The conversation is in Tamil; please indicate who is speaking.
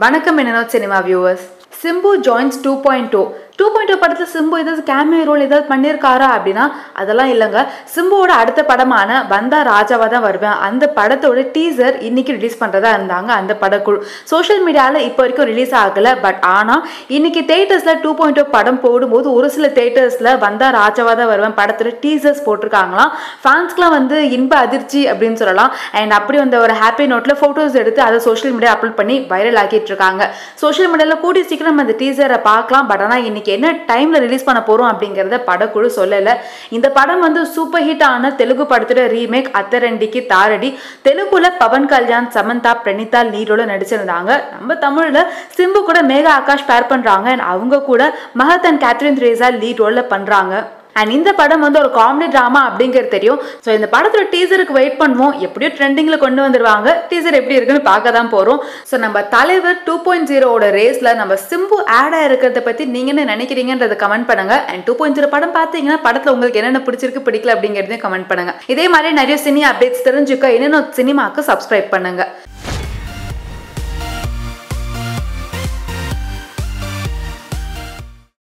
Speaker 1: வணக்கம் என்னோட சினிமா வியூவர்ஸ். சிம்பு ஜாயின்ஸ் 2.0 படத்துல சிம்பு ஏதாவது கேமியோ ரோல் ஏதாவது பண்ணியிருக்காரா அப்படின்னா அதெல்லாம் இல்லைங்க. சிம்புவோட அடுத்த படமான வந்தா ராஜாவா தான் வருவேன் அந்த படத்தோட டீசர் இன்னைக்கு ரிலீஸ் பண்றதா இருந்தாங்க. அந்த படக்குழு சோஷியல் மீடியாவில் இப்போ வரைக்கும் ரிலீஸ் ஆகலை. பட் ஆனால் இன்னைக்கு தேட்டர்ஸ்ல 2.0 படம் போடும்போது ஒரு சில தேட்டர்ஸ்ல வந்தா ராஜாவா தான் வருவேன் படத்துல டீசர்ஸ் போட்டிருக்காங்களாம். ஃபேன்ஸ்க்குலாம் வந்து இன்ப அதிர்ச்சி அப்படின்னு சொல்லலாம். அண்ட் அப்படி வந்து ஒரு ஹாப்பி நோட்ல போட்டோஸ் எடுத்து அதை சோஷியல் மீடியா அப்லோட் பண்ணி வைரல் ஆக்கிட்டு இருக்காங்க. சோஷியல் மீடியால கூடி சீக்கிரம் அந்த டீசரை பார்க்கலாம். பட் ஆனால் இன்னைக்கு என்ன டைம்ல ரிலீஸ் பண்ண போறோம் அப்படிங்கறத படக்குழு சொல்லல. இந்த படம் வந்து சூப்பர் ஹிட் ஆன தெலுங்கு படத்தோட ரீமேக் அத்தரண்டிக்கு தாரடி. தெலுங்குல பவன் கல்யாண், சமந்தா, பிரணிதா லீடோட நடிச்சிருந்தாங்க. நம்ம தமிழ்ல சிம்பு கூட மேகா ஆகாஷ் பேர் பண்றாங்க. அவங்க கூட மஹத் அண்ட் கேத்ரின் தெரேசா லீட் ரோல்ல பண்றாங்க. அண்ட் இந்த படம் வந்து ஒரு காமெடி டிராமா அப்படிங்கிறது தெரியும். ஸோ இந்த படத்தோட டீசருக்கு வெயிட் பண்ணுவோம். எப்படியோ ட்ரெண்டிங்ல கொண்டு வந்துருவாங்க. டீசர் எப்படி இருக்குன்னு பார்க்க தான் போறோம். ஸோ நம்ம தலைவர் 2.0 ரேஸ்ல நம்ம சிம்பு ஆட் ஆயிருக்கிறத பத்தி நீங்க என்ன நினைக்கிறீங்கன்றத கமெண்ட் பண்ணுங்க. அண்ட் 2.0 படம் பார்த்தீங்கன்னா படத்துல உங்களுக்கு என்னென்ன பிடிச்சிருக்கு பிடிக்கல அப்படிங்கிறதையும் கமெண்ட் பண்ணுங்க. இதே மாதிரி நிறைய சினி அப்டேட்ஸ் தெரிஞ்சுக்க என்னென்ன சினிமாக்கு சப்ஸ்கிரைப் பண்ணுங்க.